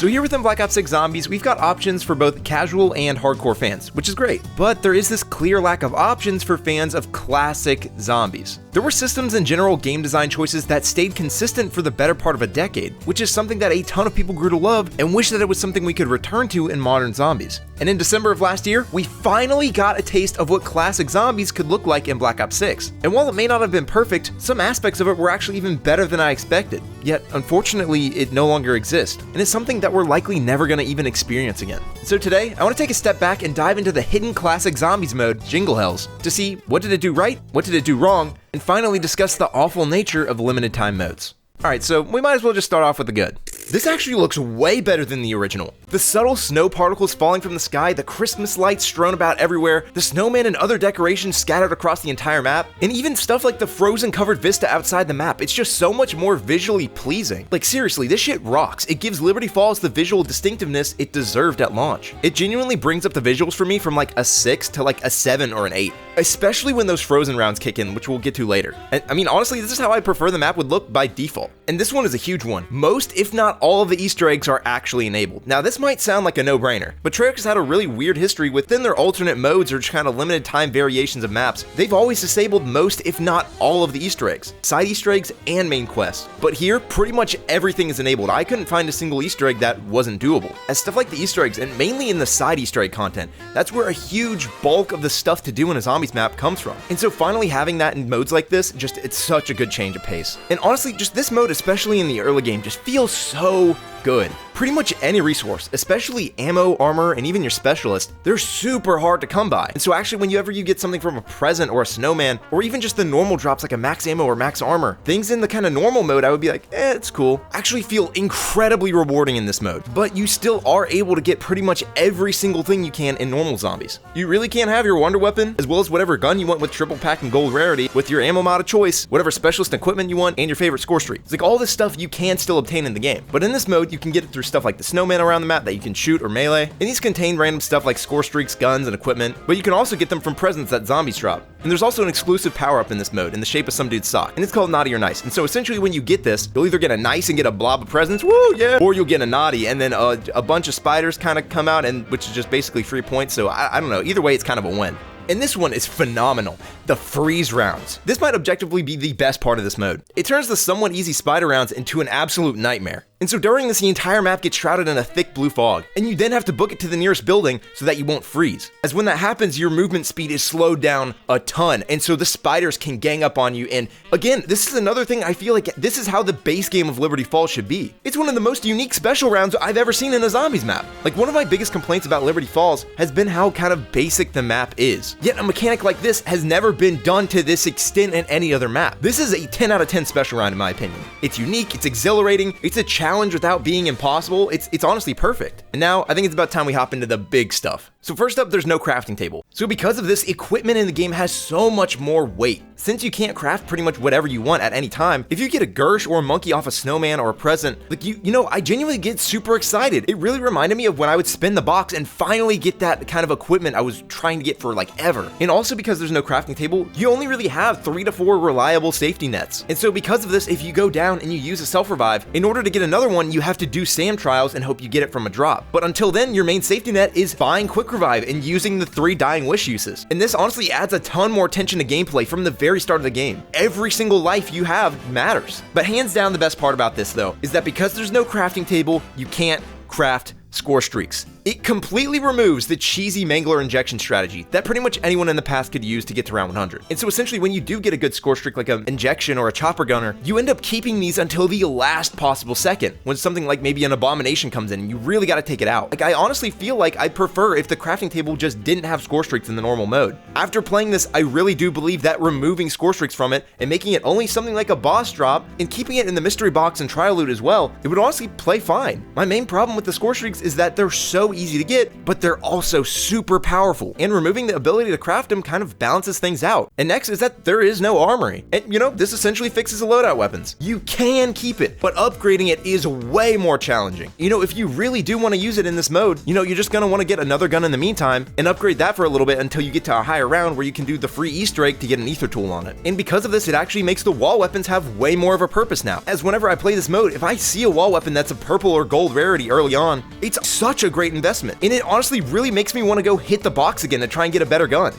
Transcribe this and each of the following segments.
So here within Black Ops 6 Zombies, we've got options for both casual and hardcore fans, which is great. But there is this clear lack of options for fans of classic zombies. There were systems and general game design choices that stayed consistent for the better part of a decade, which is something that a ton of people grew to love and wish that it was something we could return to in modern zombies. And in December of last year, we finally got a taste of what classic zombies could look like in Black Ops 6. And while it may not have been perfect, some aspects of it were actually even better than I expected. Yet, unfortunately, it no longer exists, and it's something that we're likely never going to even experience again. So today, I want to take a step back and dive into the hidden classic zombies mode, Jingle Hells, to see what did it do right, what did it do wrong, and finally discuss the awful nature of limited time modes. Alright, so we might as well just start off with the good. This actually looks way better than the original. The subtle snow particles falling from the sky, the Christmas lights strewn about everywhere, the snowman and other decorations scattered across the entire map, and even stuff like the frozen covered vista outside the map, it's just so much more visually pleasing. Like seriously, this shit rocks. It gives Liberty Falls the visual distinctiveness it deserved at launch. It genuinely brings up the visuals for me from like a 6 to like a 7 or an 8. Especially when those frozen rounds kick in, which we'll get to later. I mean, honestly, this is how I prefer the map would look by default. And this one is a huge one. Most, if not all of the Easter eggs are actually enabled. Now, this might sound like a no-brainer, but Treyarch has had a really weird history within their alternate modes or just kind of limited time variations of maps. They've always disabled most, if not all of the Easter eggs, side Easter eggs, and main quests. But here, pretty much everything is enabled. I couldn't find a single Easter egg that wasn't doable. As stuff like the Easter eggs, and mainly in the side Easter egg content, that's where a huge bulk of the stuff to do in a zombies map comes from. And so finally having that in modes like this, it's such a good change of pace. And honestly, just this mode, especially in the early game, just feels so good. Pretty much any resource, especially ammo, armor, and even your specialist, they're super hard to come by. And so actually whenever you get something from a present or a snowman, or even just the normal drops like a max ammo or max armor, things in the kind of normal mode I would be like, it's cool, actually feel incredibly rewarding in this mode. But you still are able to get pretty much every single thing you can in normal zombies. You really can't have your wonder weapon, as well as whatever gun you want with triple pack and gold rarity, with your ammo mod of choice, whatever specialist equipment you want, and your favorite score streak. It's like all this stuff you can still obtain in the game. But in this mode, you can get it through stuff like the snowman around the map that you can shoot or melee, and these contain random stuff like score streaks, guns, and equipment, but you can also get them from presents that zombies drop. And there's also an exclusive power-up in this mode in the shape of some dude's sock, and it's called Naughty or Nice. And so essentially when you get this, you'll either get a nice and get a blob of presents, woo, yeah, or you'll get a naughty, and then a bunch of spiders kind of come out, and which is just basically free points, so I don't know, either way it's kind of a win. And this one is phenomenal, the freeze rounds. This might objectively be the best part of this mode. It turns the somewhat easy spider rounds into an absolute nightmare. And so during this, the entire map gets shrouded in a thick blue fog, and you then have to book it to the nearest building so that you won't freeze. As when that happens, your movement speed is slowed down a ton, and so the spiders can gang up on you. And again, this is another thing I feel like this is how the base game of Liberty Falls should be. It's one of the most unique special rounds I've ever seen in a zombies map. Like, one of my biggest complaints about Liberty Falls has been how kind of basic the map is. Yet a mechanic like this has never been done to this extent in any other map. This is a 10 out of 10 special round in my opinion. It's unique, it's exhilarating, it's a challenge without being impossible. It's honestly perfect. And now I think it's about time we hop into the big stuff. So first up, there's no crafting table. So because of this, equipment in the game has so much more weight. Since you can't craft pretty much whatever you want at any time, if you get a Gersh or a monkey off a snowman or a present, like you know, I genuinely get super excited. It really reminded me of when I would spin the box and finally get that kind of equipment I was trying to get for like ever. And also because there's no crafting table, you only really have 3 to 4 reliable safety nets. And so because of this, if you go down and you use a self-revive, in order to get another one, you have to do SAM trials and hope you get it from a drop. But until then, your main safety net is buying quick revive and using the 3 dying wish uses. And this honestly adds a ton more tension to gameplay from the very start of the game. Every single life you have matters. But hands down, the best part about this though, is that because there's no crafting table, you can't craft score streaks. It completely removes the cheesy mangler injection strategy that pretty much anyone in the past could use to get to round 100. And so essentially when you do get a good score streak like an injection or a chopper gunner, you end up keeping these until the last possible second, when something like maybe an abomination comes in and you really got to take it out. Like, I honestly feel like I'd prefer if the crafting table just didn't have score streaks in the normal mode. After playing this, I really do believe that removing score streaks from it and making it only something like a boss drop and keeping it in the mystery box and trial loot as well, it would honestly play fine. My main problem with the score streaks is that they're so easy to get, but they're also super powerful, and removing the ability to craft them kind of balances things out. And next is that there is no armory. And this essentially fixes the loadout weapons. You can keep it, but upgrading it is way more challenging. If you really do want to use it in this mode, you're just gonna want to get another gun in the meantime and upgrade that for a little bit until you get to a higher round where you can do the free Easter egg to get an ether tool on it. And because of this, it actually makes the wall weapons have way more of a purpose now, as whenever I play this mode, if I see a wall weapon that's a purple or gold rarity early on, it's such a great investment, and it honestly really makes me want to go hit the box again to try and get a better gun.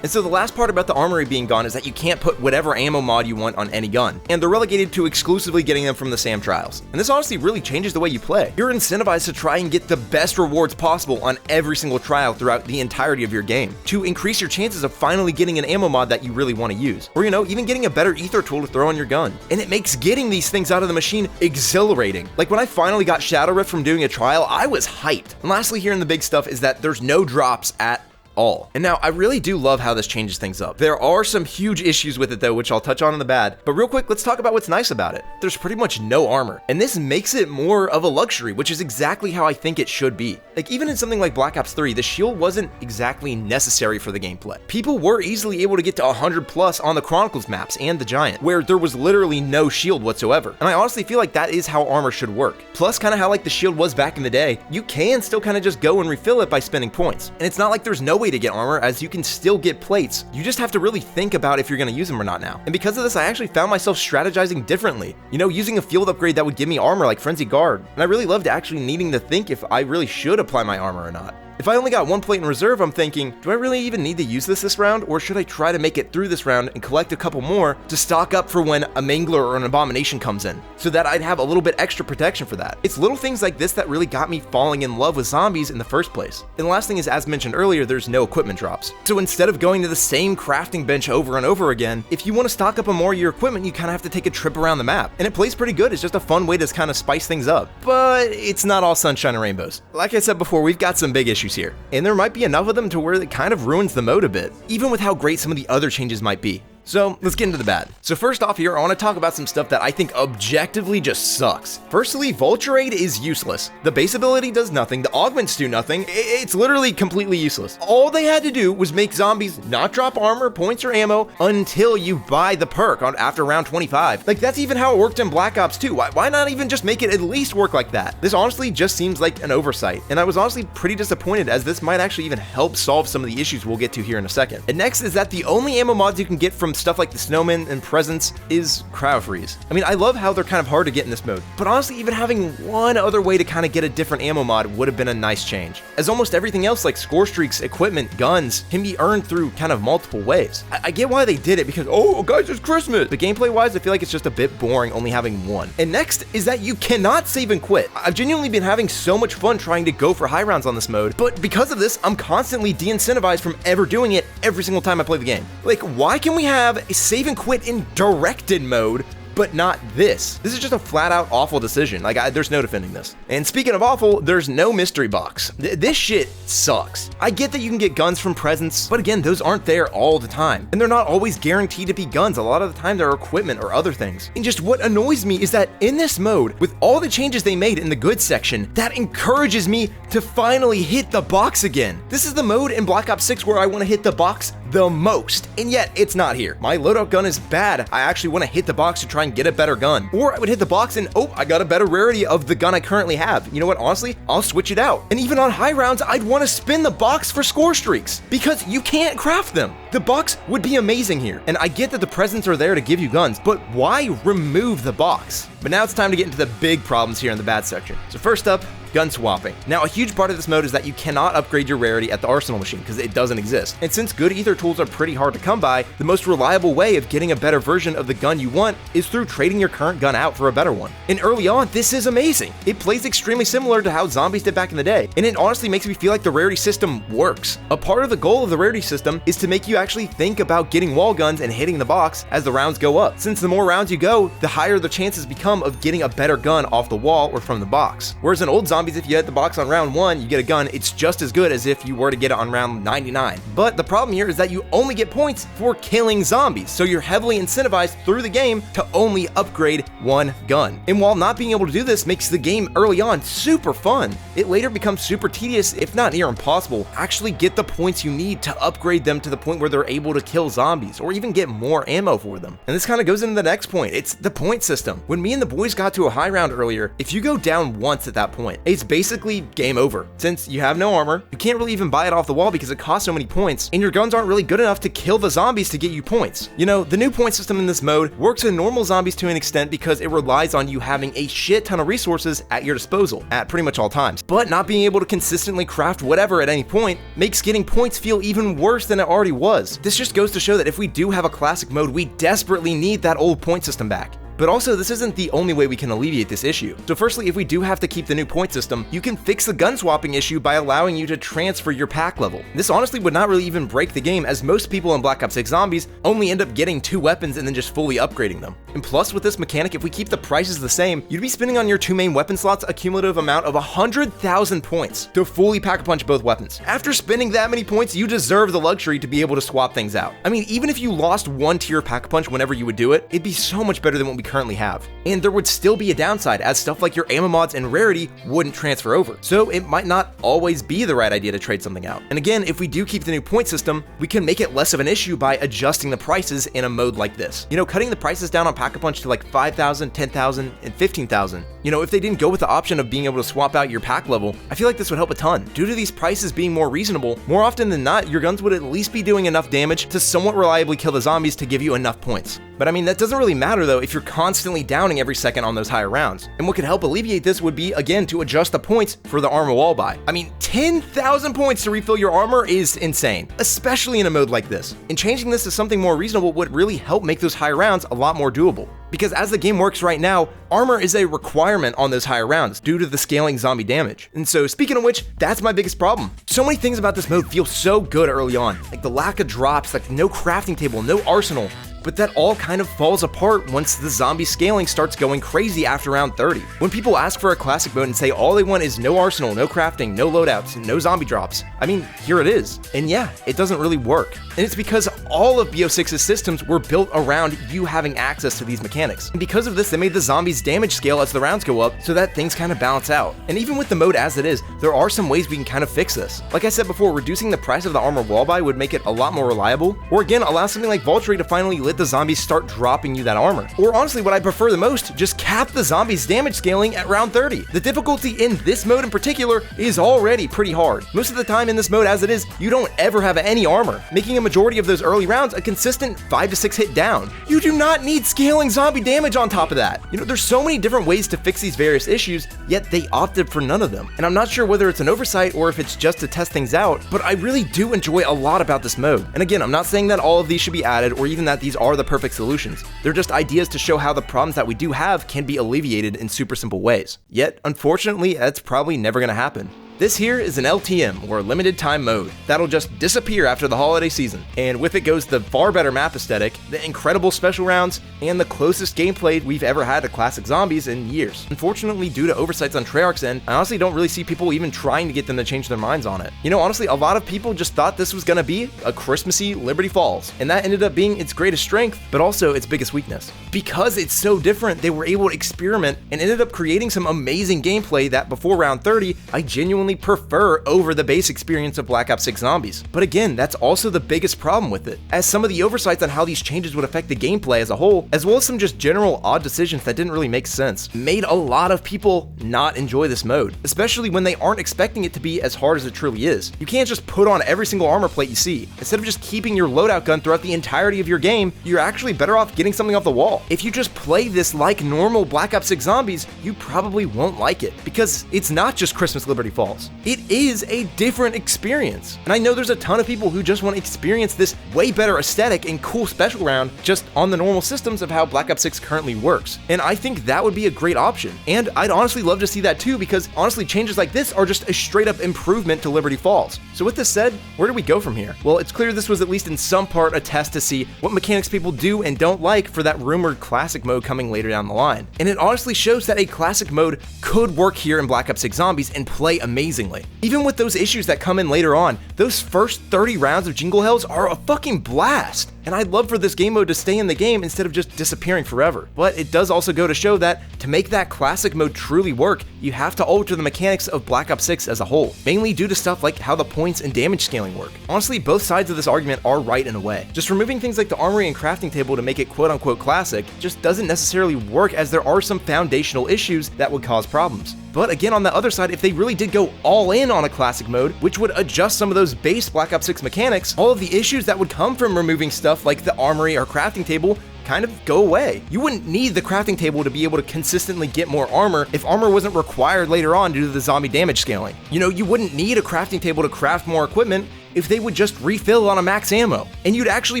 And so the last part about the armory being gone is that you can't put whatever ammo mod you want on any gun, and they're relegated to exclusively getting them from the SAM trials. And this honestly really changes the way you play. You're incentivized to try and get the best rewards possible on every single trial throughout the entirety of your game, to increase your chances of finally getting an ammo mod that you really want to use, or even getting a better ether tool to throw on your gun. And it makes getting these things out of the machine exhilarating. Like when I finally got Shadow Rift from doing a trial, I was hyped. And lastly here in the big stuff is that there's no drops at all. And now I really do love how this changes things up. There are some huge issues with it though, which I'll touch on in the bad, but real quick, let's talk about what's nice about it. There's pretty much no armor, and this makes it more of a luxury, which is exactly how I think it should be. Like even in something like Black Ops 3, the shield wasn't exactly necessary for the gameplay. People were easily able to get to 100 plus on the Chronicles maps and the Giant, where there was literally no shield whatsoever. And I honestly feel like that is how armor should work. Plus kind of how like the shield was back in the day, you can still kind of just go and refill it by spending points. And it's not like there's no way to get armor, as you can still get plates. You just have to really think about if you're going to use them or not now. And because of this, I actually found myself strategizing differently. Using a field upgrade that would give me armor like Frenzy Guard. And I really loved actually needing to think if I really should apply my armor or not. If I only got one plate in reserve, I'm thinking, do I really even need to use this round, or should I try to make it through this round and collect a couple more to stock up for when a Mangler or an Abomination comes in, so that I'd have a little bit extra protection for that. It's little things like this that really got me falling in love with zombies in the first place. And the last thing is, as mentioned earlier, there's no equipment drops. So instead of going to the same crafting bench over and over again, if you want to stock up on more of your equipment, you kind of have to take a trip around the map. And it plays pretty good. It's just a fun way to kind of spice things up. But it's not all sunshine and rainbows. Like I said before, we've got some big issues here, and there might be enough of them to where it kind of ruins the mode a bit, even with how great some of the other changes might be. So let's get into the bad. So first off here, I want to talk about some stuff that I think objectively just sucks. Firstly, Vulture Aid is useless. The base ability does nothing, the augments do nothing, it's literally completely useless. All they had to do was make zombies not drop armor, points, or ammo until you buy the perk after round 25. Like that's even how it worked in Black Ops 2. Why not even just make it at least work like that? This honestly just seems like an oversight, and I was honestly pretty disappointed, as this might actually even help solve some of the issues we'll get to here in a second. And next is that the only ammo mods you can get from stuff like the snowman and presents is cryo freeze. I mean, I love how they're kind of hard to get in this mode, but honestly, even having one other way to kind of get a different ammo mod would have been a nice change, as almost everything else like score streaks, equipment, guns can be earned through kind of multiple ways. I get why they did it, because oh guys, it's Christmas, but gameplay wise I feel like it's just a bit boring only having one. And next is that you cannot save and quit. I've genuinely been having so much fun trying to go for high rounds on this mode, but because of this I'm constantly de-incentivized from ever doing it every single time I play the game. Like, why can we have a save and quit in directed mode, but not this? This is just a flat out awful decision. Like, there's no defending this. And speaking of awful, there's no mystery box. This shit sucks. I get that you can get guns from presents, but again, those aren't there all the time. And they're not always guaranteed to be guns. A lot of the time they're equipment or other things. And just what annoys me is that in this mode, with all the changes they made in the goods section, that encourages me to finally hit the box again. This is the mode in Black Ops 6 where I want to hit the box the most, and yet it's not here. My loadout gun is bad. I actually want to hit the box to try and get a better gun. Or I would hit the box and, oh, I got a better rarity of the gun I currently have. You know what, honestly, I'll switch it out. And even on high rounds, I'd want to spin the box for score streaks, because you can't craft them. The box would be amazing here. And I get that the presents are there to give you guns, but why remove the box? But now it's time to get into the big problems here in the bad section. So first up, gun swapping. Now, a huge part of this mode is that you cannot upgrade your rarity at the arsenal machine because it doesn't exist. And since good ether tools are pretty hard to come by, the most reliable way of getting a better version of the gun you want is through trading your current gun out for a better one. And early on, this is amazing. It plays extremely similar to how zombies did back in the day, and it honestly makes me feel like the rarity system works. A part of the goal of the rarity system is to make you actually think about getting wall guns and hitting the box as the rounds go up. Since the more rounds you go, the higher the chances become come of getting a better gun off the wall or from the box. Whereas in old Zombies, if you hit the box on round 1, you get a gun, it's just as good as if you were to get it on round 99. But the problem here is that you only get points for killing zombies, so you're heavily incentivized through the game to only upgrade one gun. And while not being able to do this makes the game early on super fun, it later becomes super tedious, if not near impossible, actually get the points you need to upgrade them to the point where they're able to kill zombies or even get more ammo for them. And this kind of goes into the next point. It's the point system. When me and the boys got to a high round earlier, if you go down once at that point, it's basically game over. Since you have no armor, you can't really even buy it off the wall because it costs so many points, and your guns aren't really good enough to kill the zombies to get you points. You know, the new point system in this mode works in normal zombies to an extent because it relies on you having a shit ton of resources at your disposal at pretty much all times. But not being able to consistently craft whatever at any point makes getting points feel even worse than it already was. This just goes to show that if we do have a classic mode, we desperately need that old point system back. But also, this isn't the only way we can alleviate this issue. So firstly, if we do have to keep the new point system, you can fix the gun swapping issue by allowing you to transfer your pack level. This honestly would not really even break the game, as most people in Black Ops 6 Zombies only end up getting 2 weapons and then just fully upgrading them. And plus, with this mechanic, if we keep the prices the same, you'd be spending on your 2 main weapon slots a cumulative amount of 100,000 points to fully pack-a-punch both weapons. After spending that many points, you deserve the luxury to be able to swap things out. I mean, even if you lost 1 tier pack-a-punch whenever you would do it, it'd be so much better than what we currently have. And there would still be a downside, as stuff like your ammo mods and rarity wouldn't transfer over. So it might not always be the right idea to trade something out. And again, if we do keep the new point system, we can make it less of an issue by adjusting the prices in a mode like this. You know, cutting the prices down on Pack-a-Punch to like 5,000, 10,000, and 15,000. You know, if they didn't go with the option of being able to swap out your pack level, I feel like this would help a ton. Due to these prices being more reasonable, more often than not, your guns would at least be doing enough damage to somewhat reliably kill the zombies to give you enough points. But I mean, that doesn't really matter though if you're constantly downing every second on those higher rounds. And what could help alleviate this would be, again, to adjust the points for the armor wall buy. I mean, 10,000 points to refill your armor is insane, especially in a mode like this. And changing this to something more reasonable would really help make those higher rounds a lot more doable. Because as the game works right now, armor is a requirement on those higher rounds due to the scaling zombie damage. And so speaking of which, that's my biggest problem. So many things about this mode feel so good early on, like the lack of drops, like no crafting table, no arsenal. But that all kind of falls apart once the zombie scaling starts going crazy after round 30. When people ask for a classic mode and say all they want is no arsenal, no crafting, no loadouts, and no zombie drops, I mean, here it is. And yeah, it doesn't really work. And it's because all of BO6's systems were built around you having access to these mechanics. And because of this, they made the zombies damage scale as the rounds go up so that things kind of balance out. And even with the mode as it is, there are some ways we can kind of fix this. Like I said before, reducing the price of the armor wall buy would make it a lot more reliable, or again, allow something like Vulture Aid to finally let the zombies start dropping you that armor. Or honestly, what I prefer the most, just cap the zombies damage scaling at round 30. The difficulty in this mode in particular is already pretty hard. Most of the time in this mode as it is, you don't ever have any armor, making a majority of those early rounds a consistent 5 to 6 hit down. You do not need scaling zombie damage on top of that. You know, there's so many different ways to fix these various issues, yet they opted for none of them. And I'm not sure whether it's an oversight or if it's just to test things out, but I really do enjoy a lot about this mode. And again, I'm not saying that all of these should be added or even that these are the perfect solutions. They're just ideas to show how the problems that we do have can be alleviated in super simple ways. Yet, unfortunately, that's probably never gonna happen. This here is an LTM, or limited time mode, that'll just disappear after the holiday season, and with it goes the far better map aesthetic, the incredible special rounds, and the closest gameplay we've ever had to classic zombies in years. Unfortunately, due to oversights on Treyarch's end, I honestly don't really see people even trying to get them to change their minds on it. You know, honestly, a lot of people just thought this was gonna be a Christmassy Liberty Falls, and that ended up being its greatest strength, but also its biggest weakness. Because it's so different, they were able to experiment and ended up creating some amazing gameplay that before round 30, I genuinely prefer over the base experience of Black Ops 6 Zombies. But again, that's also the biggest problem with it, as some of the oversights on how these changes would affect the gameplay as a whole, as well as some just general odd decisions that didn't really make sense, made a lot of people not enjoy this mode, especially when they aren't expecting it to be as hard as it truly is. You can't just put on every single armor plate you see. Instead of just keeping your loadout gun throughout the entirety of your game, you're actually better off getting something off the wall. If you just play this like normal Black Ops 6 Zombies, you probably won't like it, because it's not just Christmas Liberty Falls. Hells. It is a different experience. And I know there's a ton of people who just want to experience this way better aesthetic and cool special round just on the normal systems of how Black Ops 6 currently works. And I think that would be a great option. And I'd honestly love to see that too, because honestly, changes like this are just a straight up improvement to Liberty Falls. So with this said, where do we go from here? Well, it's clear this was at least in some part a test to see what mechanics people do and don't like for that rumored classic mode coming later down the line. And it honestly shows that a classic mode could work here in Black Ops 6 Zombies and play amazingly. Even with those issues that come in later on, those first 30 rounds of Jingle Hells are a fucking blast. And I'd love for this game mode to stay in the game instead of just disappearing forever. But it does also go to show that to make that classic mode truly work, you have to alter the mechanics of Black Ops 6 as a whole, mainly due to stuff like how the points and damage scaling work. Honestly, both sides of this argument are right in a way. Just removing things like the armory and crafting table to make it quote-unquote classic just doesn't necessarily work, as there are some foundational issues that would cause problems. But again, on the other side, if they really did go all in on a classic mode, which would adjust some of those base Black Ops 6 mechanics, all of the issues that would come from removing stuff like the armory or crafting table kind of go away. You wouldn't need the crafting table to be able to consistently get more armor if armor wasn't required later on due to the zombie damage scaling. You know, you wouldn't need a crafting table to craft more equipment if they would just refill on a max ammo. And you'd actually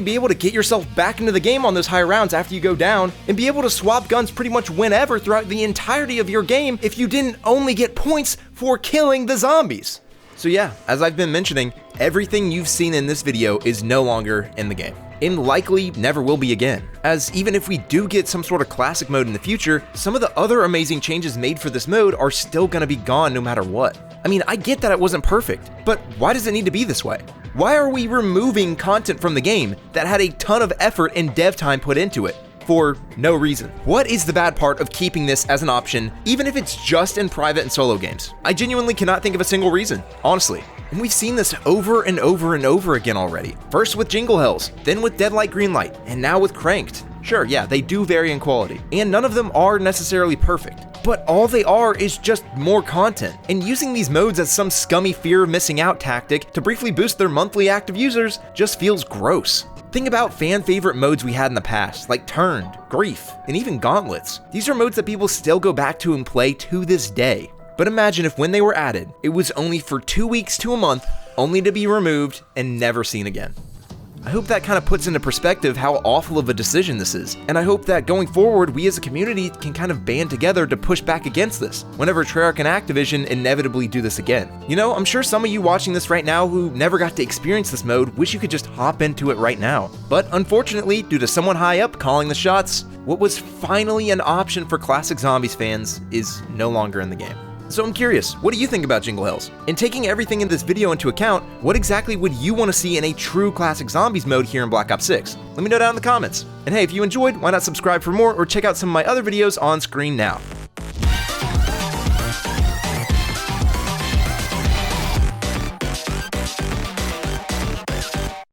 be able to get yourself back into the game on those high rounds after you go down and be able to swap guns pretty much whenever throughout the entirety of your game if you didn't only get points for killing the zombies. So yeah, as I've been mentioning, everything you've seen in this video is no longer in the game, and likely never will be again, as even if we do get some sort of classic mode in the future, some of the other amazing changes made for this mode are still gonna be gone no matter what. I mean, I get that it wasn't perfect, but why does it need to be this way? Why are we removing content from the game that had a ton of effort and dev time put into it for no reason? What is the bad part of keeping this as an option, even if it's just in private and solo games? I genuinely cannot think of a single reason, honestly. And we've seen this over and over and over again already. First with Jingle Hells, then with Deadlight Greenlight, and now with Cranked. Sure, yeah, they do vary in quality, and none of them are necessarily perfect. But all they are is just more content, and using these modes as some scummy fear of missing out tactic to briefly boost their monthly active users just feels gross. Think about fan favorite modes we had in the past, like Turned, Grief, and even Gauntlets. These are modes that people still go back to and play to this day. But imagine if when they were added, it was only for 2 weeks to a month, only to be removed and never seen again. I hope that kind of puts into perspective how awful of a decision this is, and I hope that going forward, we as a community can kind of band together to push back against this, whenever Treyarch and Activision inevitably do this again. You know, I'm sure some of you watching this right now who never got to experience this mode wish you could just hop into it right now. But unfortunately, due to someone high up calling the shots, what was finally an option for classic Zombies fans is no longer in the game. So I'm curious, what do you think about Jingle Hells? And taking everything in this video into account, what exactly would you want to see in a true classic Zombies mode here in Black Ops 6? Let me know down in the comments. And hey, if you enjoyed, why not subscribe for more or check out some of my other videos on screen now.